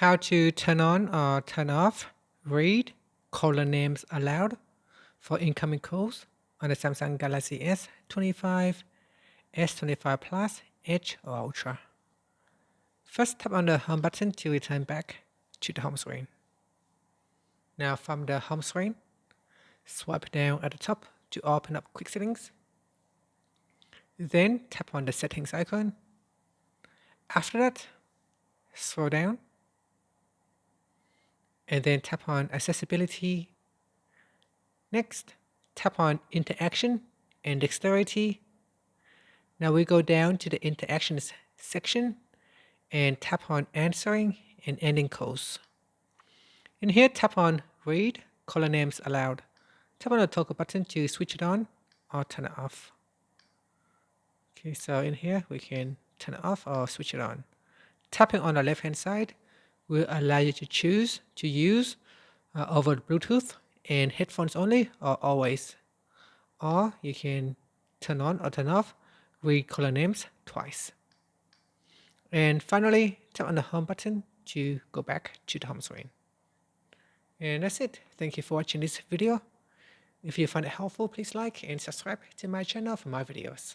how to turn on or turn off read caller names aloud for incoming calls on the Samsung Galaxy S25, S25 Plus, Edge or Ultra. First, tap on the home button to return back to the home screen. Now from the home screen, swipe down at the top to open up quick settings. Then tap on the settings icon. After that, scroll down and then tap on accessibility. Next, tap on interaction and dexterity. Now we go down to the interactions section and tap on answering and ending calls. In here, tap on read caller names aloud. Tap on the toggle button to switch it on or turn it off. Okay, so in here we can turn it off or switch it on. Tapping on the left hand side will allow you to choose to use over Bluetooth and headphones only or always. Or you can turn on or turn off read caller names twice. And finally, tap on the home button to go back to the home screen. And that's it. Thank you for watching this video. If you find it helpful, please like and subscribe to my channel for more videos.